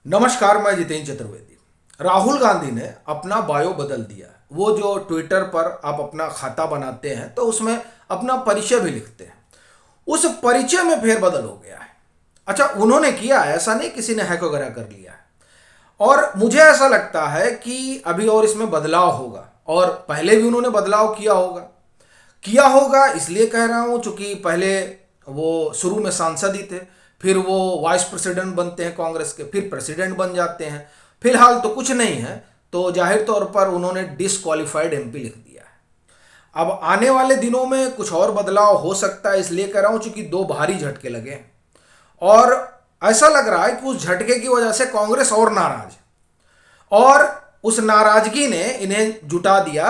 नमस्कार, मैं जितेंद्र चतुर्वेदी। राहुल गांधी ने अपना बायो बदल दिया है। वो जो ट्विटर पर आप अपना खाता बनाते हैं तो उसमें अपना परिचय भी लिखते हैं, उस परिचय में फेरबदल हो गया है। अच्छा, उन्होंने किया है, ऐसा नहीं किसी ने हैक वगैरह कर लिया है। और मुझे ऐसा लगता है कि अभी और इसमें बदलाव होगा, और पहले भी उन्होंने बदलाव किया होगा इसलिए कह रहा हूँ चूंकि पहले वो शुरू में सांसद ही थे, फिर वो वाइस प्रेसिडेंट बनते हैं कांग्रेस के, फिर प्रेसिडेंट बन जाते हैं। फिलहाल तो कुछ नहीं है, तो जाहिर तौर पर उन्होंने डिसक्वालिफाइड एमपी लिख दिया है। अब आने वाले दिनों में कुछ और बदलाव हो सकता है, इसलिए कह रहा हूं चूंकि दो भारी झटके लगे हैं। और ऐसा लग रहा है कि उस झटके की वजह से कांग्रेस और नाराज है, और उस नाराजगी ने इन्हें जुटा दिया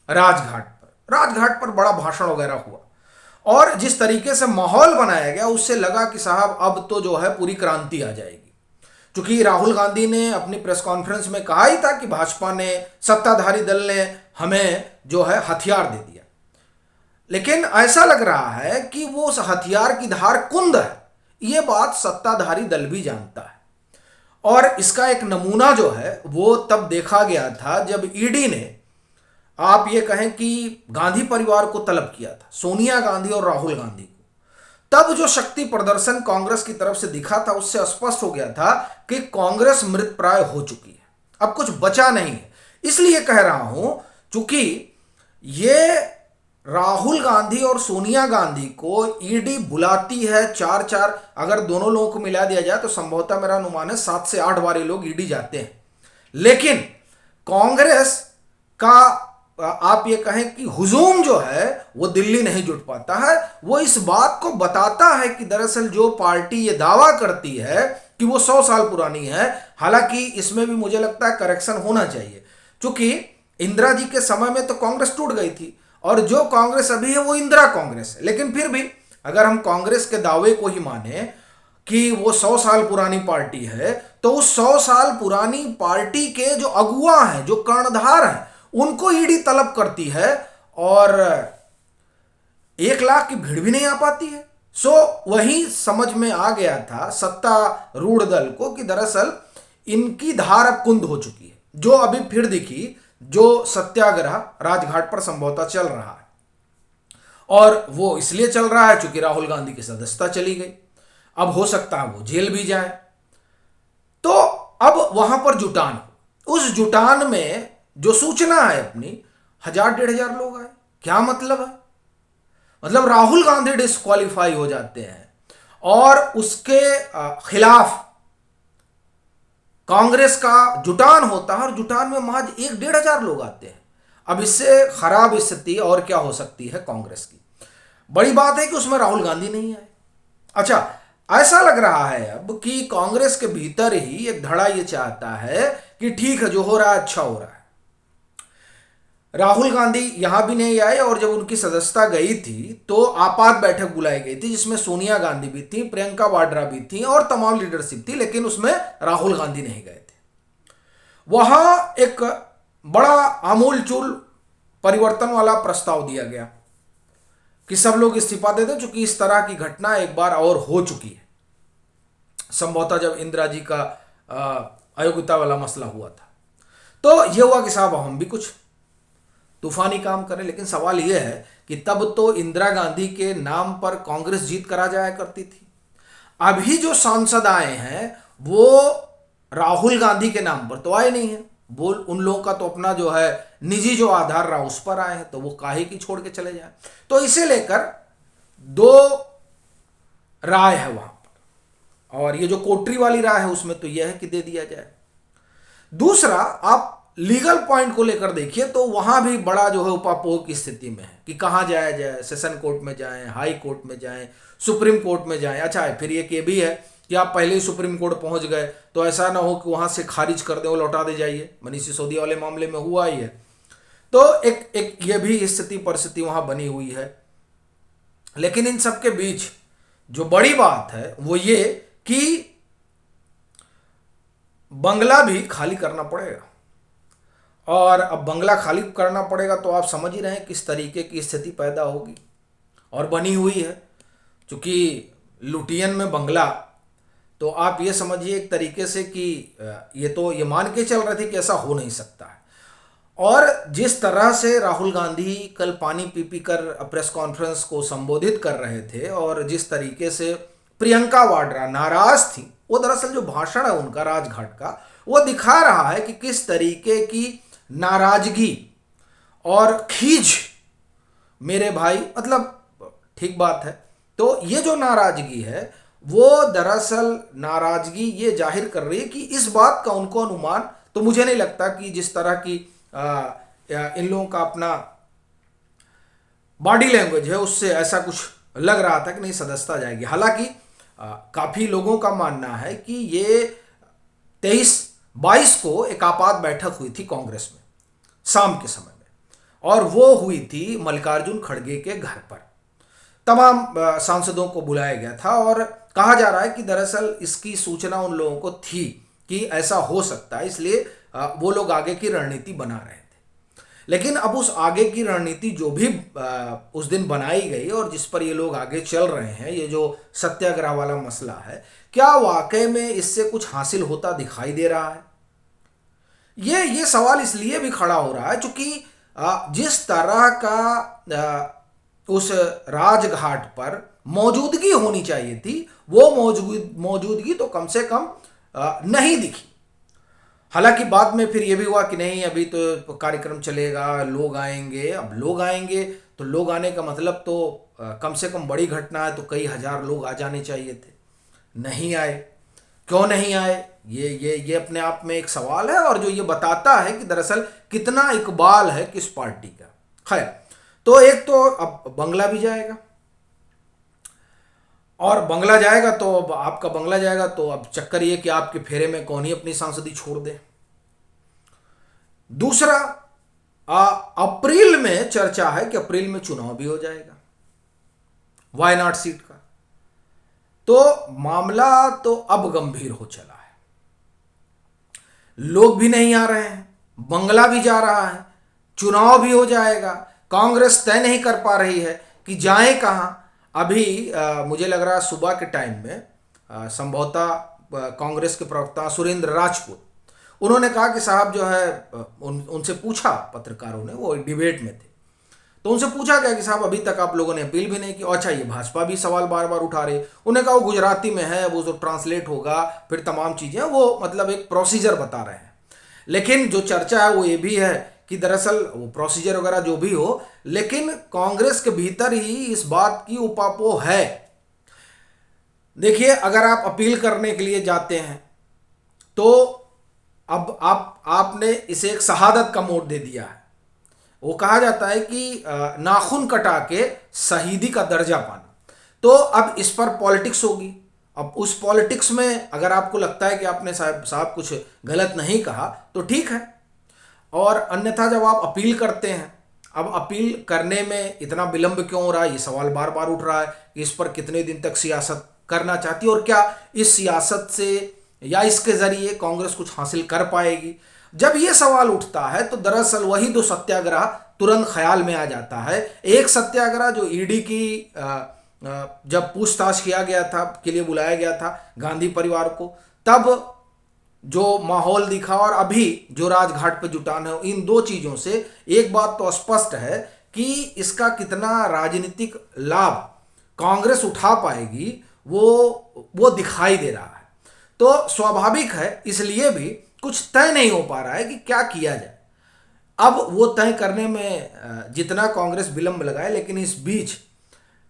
राजघाट पर बड़ा भाषण वगैरह हुआ, और जिस तरीके से माहौल बनाया गया उससे लगा कि साहब अब तो जो है पूरी क्रांति आ जाएगी। क्योंकि राहुल गांधी ने अपनी प्रेस कॉन्फ्रेंस में कहा ही था कि भाजपा ने, सत्ताधारी दल ने हमें जो है हथियार दे दिया। लेकिन ऐसा लग रहा है कि वो उस हथियार की धार कुंद है, ये बात सत्ताधारी दल भी जानता है। और इसका एक नमूना जो है वो तब देखा गया था जब ईडी ने, आप ये कहें कि गांधी परिवार को तलब किया था, सोनिया गांधी और राहुल गांधी को। तब जो शक्ति प्रदर्शन कांग्रेस की तरफ से दिखा था उससे स्पष्ट हो गया था कि कांग्रेस मृतप्राय हो चुकी है, अब कुछ बचा नहीं है। इसलिए कह रहा हूं चूंकि ये राहुल गांधी और सोनिया गांधी को ईडी बुलाती है चार चार, अगर दोनों लोगों को मिला दिया जाए तो संभवतः मेरा अनुमान है 7 से 8 बार ये लोग ईडी जाते हैं। लेकिन कांग्रेस का आप ये कहें कि हुजूम जो है वो दिल्ली नहीं जुट पाता है। वो इस बात को बताता है कि दरअसल जो पार्टी ये दावा करती है कि वो 100 साल पुरानी है, हालांकि इसमें भी मुझे लगता है करेक्शन होना चाहिए, क्योंकि इंदिरा जी के समय में तो कांग्रेस टूट गई थी, और जो कांग्रेस अभी है वो इंदिरा कांग्रेस है। लेकिन फिर भी अगर हम कांग्रेस के दावे को ही माने कि वो 100 साल पुरानी पार्टी है, तो उस 100 साल पुरानी पार्टी के जो अगुआ हैं, जो कर्णधार हैं, उनको ईडी तलब करती है, और 1 लाख की भीड़ भी नहीं आ पाती है। वही समझ में आ गया था सत्तारूढ़ दल को कि दरअसल इनकी धार अब कुंद हो चुकी है, जो अभी फिर दिखी, जो सत्याग्रह राजघाट पर संभवतः चल रहा है। और वो इसलिए चल रहा है चूंकि राहुल गांधी की सदस्यता चली गई, अब हो सकता है वो जेल भी जाए। तो अब वहां पर जुटान, उस जुटान में जो सूचना है अपनी, 1000-1500 लोग आए। क्या मतलब है? मतलब राहुल गांधी डिस्क्वालीफाई हो जाते हैं और उसके खिलाफ कांग्रेस का जुटान होता है, और जुटान में महज 1-1500 लोग आते हैं। अब इससे खराब स्थिति और क्या हो सकती है कांग्रेस की। बड़ी बात है कि उसमें राहुल गांधी नहीं आए। अच्छा, ऐसा लग रहा है अब कि कांग्रेस के भीतर ही एक धड़ा ये चाहता है कि ठीक है, जो हो रहा है अच्छा हो रहा है। राहुल गांधी यहां भी नहीं आए, और जब उनकी सदस्यता गई थी तो आपात बैठक बुलाई गई थी जिसमें सोनिया गांधी भी थी, प्रियंका वाड्रा भी थी और तमाम लीडरशिप थी, लेकिन उसमें राहुल गांधी नहीं गए थे। वहां एक बड़ा आमूलचूल परिवर्तन वाला प्रस्ताव दिया गया कि सब लोग इस्तीफा दे दें, चूंकि इस तरह की घटना एक बार और हो चुकी है, संभवतः जब इंदिरा जी का अयोग्यता वाला मसला हुआ था। तो यह हुआ कि साहब हम भी कुछ तूफानी काम करें। लेकिन सवाल यह है कि तब तो इंदिरा गांधी के नाम पर कांग्रेस जीत करा जाया करती थी। अभी जो सांसद आए हैं वो राहुल गांधी के नाम पर तो आए नहीं है, वो उन लोगों का तो अपना जो है निजी जो आधार रहा उस पर आए हैं, तो वो काहे की छोड़ के चले जाए। तो इसे लेकर दो राय है वहां पर, और ये जो कोटरी वाली राय है उसमें तो यह है कि दे दिया जाए। दूसरा, आप लीगल पॉइंट को लेकर देखिए तो वहां भी बड़ा जो है उपापोह की स्थिति में है कि कहां जाया जाए, सेशन कोर्ट में जाएं, हाई कोर्ट में जाएं, सुप्रीम कोर्ट में जाएं। अच्छा, फिर ये भी है कि आप पहले ही सुप्रीम कोर्ट पहुंच गए तो ऐसा ना हो कि वहां से खारिज कर दे और लौटा दे जाइए। मनीष सिसोदिया वाले मामले में हुआ ही है। तो एक ये भी स्थिति परिस्थिति वहां बनी हुई है। लेकिन इन सबके बीच जो बड़ी बात है वो ये कि बंगला भी खाली करना पड़ेगा, और अब बंगला खाली करना पड़ेगा तो आप समझ ही रहे हैं किस तरीके की स्थिति पैदा होगी और बनी हुई है। क्योंकि लुटियन में बंगला तो आप ये समझिए एक तरीके से कि ये मान के चल रहे थे कि ऐसा हो नहीं सकता है। और जिस तरह से राहुल गांधी कल पानी पी पी कर प्रेस कॉन्फ्रेंस को संबोधित कर रहे थे और जिस तरीके से प्रियंका वाड्रा नाराज थी, वो दरअसल जो भाषण है उनका राजघाट का, वो दिखा रहा है कि किस तरीके की नाराजगी और खीज मेरे भाई, मतलब ठीक बात है। तो ये जो नाराजगी है वो दरअसल नाराजगी ये जाहिर कर रही है कि इस बात का उनको अनुमान, तो मुझे नहीं लगता कि जिस तरह की इन लोगों का अपना बॉडी लैंग्वेज है उससे ऐसा कुछ लग रहा था कि नहीं सदस्यता जाएगी। हालांकि काफी लोगों का मानना है कि ये 23-22 को एक आपात बैठक हुई थी कांग्रेस में शाम के समय में, और वो हुई थी मल्लिकार्जुन खड़गे के घर पर। तमाम सांसदों को बुलाया गया था और कहा जा रहा है कि दरअसल इसकी सूचना उन लोगों को थी कि ऐसा हो सकता है, इसलिए वो लोग आगे की रणनीति बना रहे थे। लेकिन अब उस आगे की रणनीति जो भी उस दिन बनाई गई और जिस पर ये लोग आगे चल रहे हैं, ये जो सत्याग्रह वाला मसला है, क्या वाकई में इससे कुछ हासिल होता दिखाई दे रहा है? ये सवाल इसलिए भी खड़ा हो रहा है क्योंकि जिस तरह का उस राजघाट पर मौजूदगी होनी चाहिए थी, वो मौजूदगी तो कम से कम नहीं दिखी। हालांकि बाद में फिर ये भी हुआ कि नहीं अभी तो कार्यक्रम चलेगा, लोग आएंगे। अब लोग आएंगे तो लोग आने का मतलब तो कम से कम बड़ी घटना है तो कई हजार लोग आ जाने चाहिए थे, नहीं आए। क्यों नहीं आए, ये अपने आप में एक सवाल है और जो ये बताता है कि दरअसल कितना इकबाल है किस पार्टी का। खैर, तो एक तो अब बंगला भी जाएगा, और बंगला जाएगा तो अब आपका बंगला जाएगा तो अब चक्कर ये कि आपके फेरे में कौन ही अपनी सांसदी छोड़ दे। दूसरा, अप्रैल में चर्चा है कि अप्रैल में चुनाव भी हो जाएगा वायनाड सीट का। तो मामला तो अब गंभीर हो चला है। लोग भी नहीं आ रहे हैं, बंगला भी जा रहा है, चुनाव भी हो जाएगा। कांग्रेस तय नहीं कर पा रही है कि जाए कहां। अभी मुझे लग रहा है सुबह के टाइम में संभवतः कांग्रेस के प्रवक्ता सुरेंद्र राजपूत, उन्होंने कहा कि साहब जो है उनसे पूछा, पत्रकारों ने, वो डिबेट में थे, तो उनसे पूछा गया कि साहब अभी तक आप लोगों ने अपील भी नहीं की। अच्छा, ये भाजपा भी सवाल बार बार उठा रही है। उन्होंने कहा वो गुजराती में है, वो जो ट्रांसलेट होगा, फिर तमाम चीजें, वो मतलब एक प्रोसीजर बता रहे हैं। लेकिन जो चर्चा है वो ये भी है कि दरअसल वो प्रोसीजर वगैरह जो भी हो, लेकिन कांग्रेस के भीतर ही इस बात की उपापोह है। देखिए, अगर आप अपील करने के लिए जाते हैं तो अब आपने इसे एक शहादत का मोड़ दे दिया है। वो कहा जाता है कि नाखून कटा के शहीदी का दर्जा पाना। तो अब इस पर पॉलिटिक्स होगी। अब उस पॉलिटिक्स में अगर आपको लगता है कि आपने साहब कुछ गलत नहीं कहा तो ठीक है, और अन्यथा जब आप अपील करते हैं, अब अपील करने में इतना विलंब क्यों हो रहा है, ये सवाल बार बार उठ रहा है कि इस पर कितने दिन तक सियासत करना चाहती है और क्या इस सियासत से या इसके जरिए कांग्रेस कुछ हासिल कर पाएगी। जब ये सवाल उठता है तो दरअसल वही दो सत्याग्रह तुरंत ख्याल में आ जाता है। एक सत्याग्रह जो ईडी की जब पूछताछ किया गया था, के लिए बुलाया गया था गांधी परिवार को, तब जो माहौल दिखा और अभी जो राजघाट पे जुटान है, इन दो चीजों से एक बात तो स्पष्ट है कि इसका कितना राजनीतिक लाभ कांग्रेस उठा पाएगी वो दिखाई दे रहा है। तो स्वाभाविक है, इसलिए भी कुछ तय नहीं हो पा रहा है कि क्या किया जाए। अब वो तय करने में जितना कांग्रेस विलंब लगाए, लेकिन इस बीच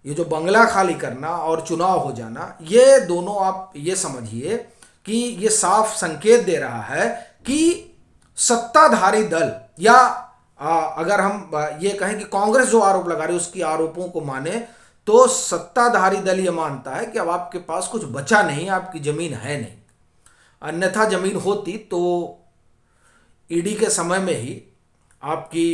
ये जो बंगला खाली करना और चुनाव हो जाना, ये दोनों आप ये समझिए कि ये साफ संकेत दे रहा है कि सत्ताधारी दल या अगर हम ये कहें कि कांग्रेस जो आरोप लगा रही है उसकी आरोपों को माने तो सत्ताधारी दल ये मानता है कि अब आपके पास कुछ बचा नहीं, आपकी जमीन है नहीं। अन्यथा जमीन होती तो ईडी के समय में ही आपकी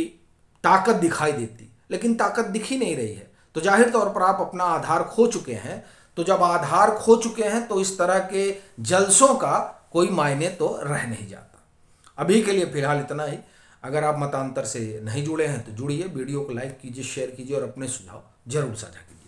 ताकत दिखाई देती, लेकिन ताकत दिख ही नहीं रही है। तो जाहिर तौर पर आप अपना आधार खो चुके हैं। तो जब आधार खो चुके हैं तो इस तरह के जलसों का कोई मायने तो रह नहीं जाता। अभी के लिए फिलहाल इतना ही। अगर आप मतांतर से नहीं जुड़े हैं तो जुड़िए, वीडियो को लाइक कीजिए, शेयर कीजिए और अपने सुझाव जरूर साझा कीजिए।